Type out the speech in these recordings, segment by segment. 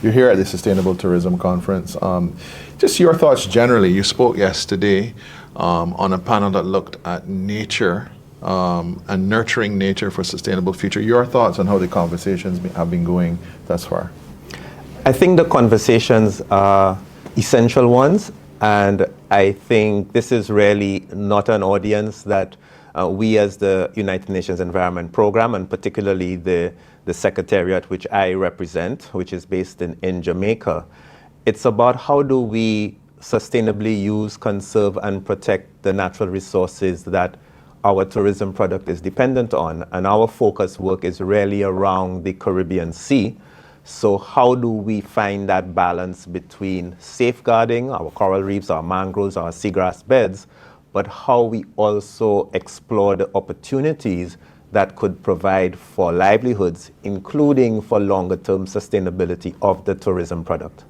You're here at the Sustainable Tourism Conference. Just your thoughts generally. You spoke yesterday on a panel that looked at nature and nurturing nature for sustainable future. Your thoughts on how the conversations have been going thus far? I think the conversations are essential ones, and I think this is really not an audience that we as the United Nations Environment Program, and particularly the Secretariat which I represent, which is based in Jamaica, it's about how do we sustainably use, conserve, and protect the natural resources that our tourism product is dependent on. And our focus work is really around the Caribbean Sea. So how do we find that balance between safeguarding our coral reefs, our mangroves, our seagrass beds, but how we also explore the opportunities that could provide for livelihoods, including for longer-term sustainability of the tourism product.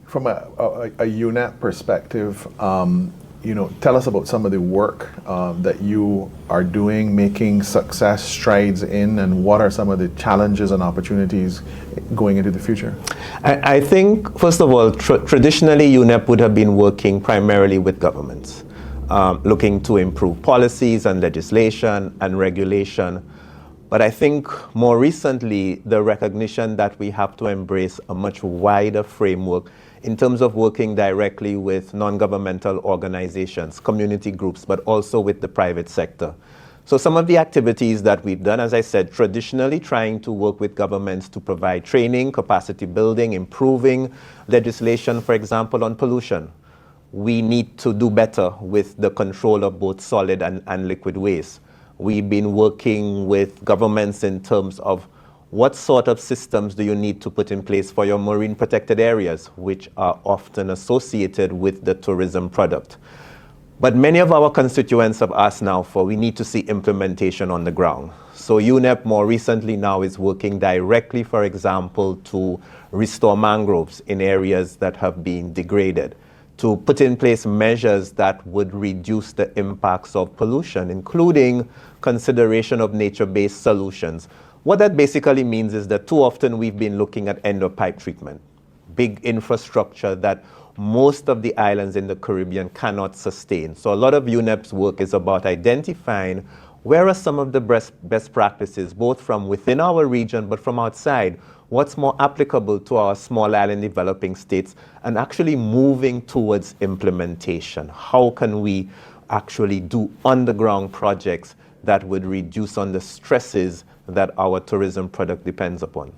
From a UNEP perspective, tell us about some of the work that you are doing, making success strides in, and what are some of the challenges and opportunities going into the future? I think, first of all, traditionally UNEP would have been working primarily with governments, looking to improve policies and legislation and regulation. But I think more recently, the recognition that we have to embrace a much wider framework in terms of working directly with non-governmental organizations, community groups, but also with the private sector. So some of the activities that we've done, as I said, traditionally trying to work with governments to provide training, capacity building, improving legislation, for example, on pollution. We need to do better with the control of both solid and liquid waste. We've been working with governments in terms of what sort of systems do you need to put in place for your marine protected areas, which are often associated with the tourism product. But many of our constituents have asked now we need to see implementation on the ground. So UNEP more recently now is working directly, for example, to restore mangroves in areas that have been degraded, to put in place measures that would reduce the impacts of pollution, including consideration of nature-based solutions. What that basically means is that too often we've been looking at end-of-pipe treatment, big infrastructure that most of the islands in the Caribbean cannot sustain. So a lot of UNEP's work is about identifying where are some of the best practices, both from within our region but from outside, what's more applicable to our small island developing states, and actually moving towards implementation. How can we actually do on-the-ground projects that would reduce on the stresses that our tourism product depends upon?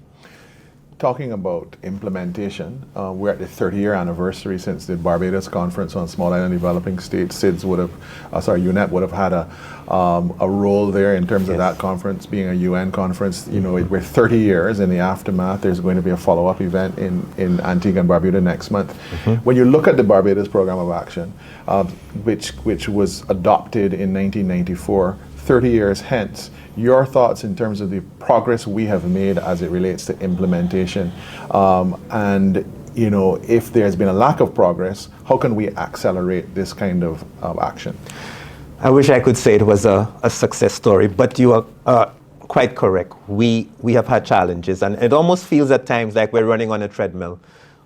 Talking about implementation, we're at the 30-year anniversary since the Barbados Conference on Small Island Developing States. UNEP would have had a role there in terms of that conference being a UN conference. We're 30 years in the aftermath. There's going to be a follow-up event in Antigua and Barbuda next month. When you look at the Barbados Program of Action, which was adopted in 1994, 30 years hence, your thoughts in terms of the progress we have made as it relates to implementation, and if there's been a lack of progress, how can we accelerate this kind of action? I wish I could say it was a success story, but you are quite correct. We have had challenges, and it almost feels at times like we're running on a treadmill.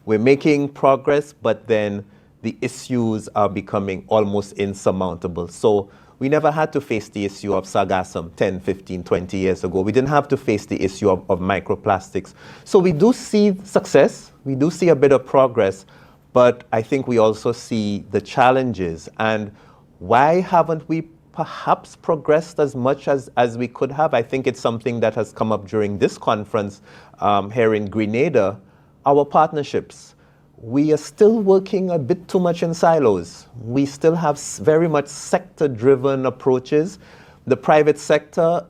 We're making progress, but then the issues are becoming almost insurmountable. So we never had to face the issue of sargassum 10, 15, 20 years ago. We didn't have to face the issue of microplastics. So we do see success, we do see a bit of progress, but I think we also see the challenges. And why haven't we perhaps progressed as much as we could have? I think it's something that has come up during this conference here in Grenada, our partnerships. We are still working a bit too much in silos. We still have very much sector-driven approaches. The private sector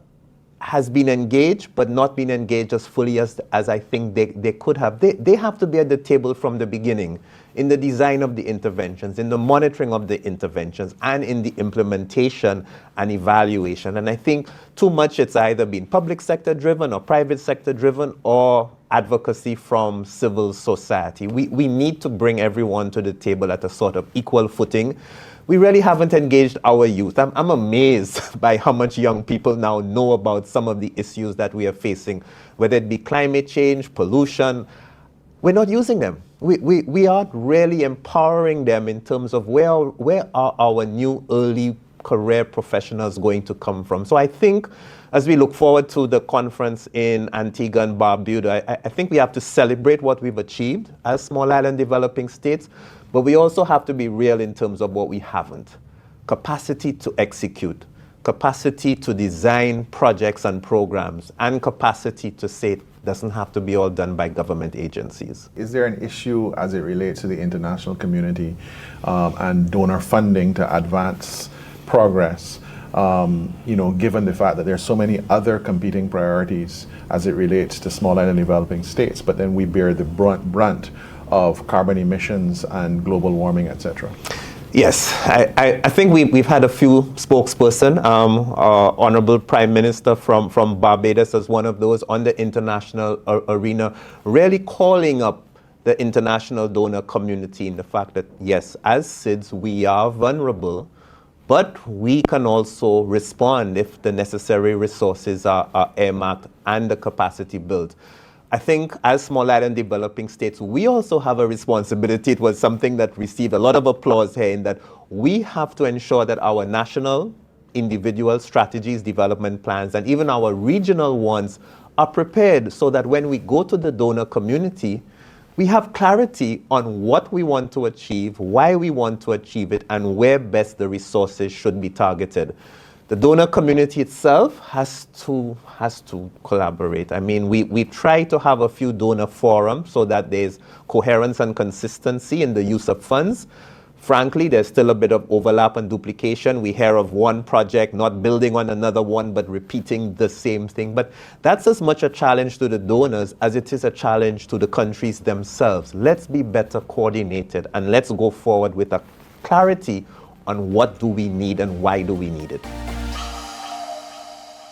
has been engaged, but not been engaged as fully as I think they could have. They have to be at the table from the beginning, in the design of the interventions, in the monitoring of the interventions, and in the implementation and evaluation. And I think too much it's either been public sector driven or private sector driven or advocacy from civil society. We need to bring everyone to the table at a sort of equal footing. We really haven't engaged our youth. I'm amazed by how much young people now know about some of the issues that we are facing, whether it be climate change, pollution. we're not using them. We aren't really empowering them in terms of where are our new early career professionals going to come from. So I think as we look forward to the conference in Antigua and Barbuda, I think we have to celebrate what we've achieved as small island developing states, but we also have to be real in terms of what we haven't. Capacity to execute, capacity to design projects and programs, and capacity to say it doesn't have to be all done by government agencies. Is there an issue as it relates to the international community and donor funding to advance progress, given the fact that there are so many other competing priorities as it relates to small island developing states, but then we bear the brunt of carbon emissions and global warming, etc.? Yes, I think we've had a few spokesperson, Honorable Prime Minister from Barbados as one of those on the international arena, really calling up the international donor community in the fact that, yes, as SIDS, we are vulnerable, but we can also respond if the necessary resources are earmarked and the capacity built. I think as small island developing states, we also have a responsibility. It was something that received a lot of applause here in that we have to ensure that our national, individual strategies, development plans, and even our regional ones are prepared so that when we go to the donor community, we have clarity on what we want to achieve, why we want to achieve it, and where best the resources should be targeted. The donor community itself has to collaborate. I mean, we try to have a few donor forums so that there's coherence and consistency in the use of funds. Frankly, there's still a bit of overlap and duplication. We hear of one project not building on another one, but repeating the same thing. But that's as much a challenge to the donors as it is a challenge to the countries themselves. Let's be better coordinated and let's go forward with a clarity on what do we need and why do we need it.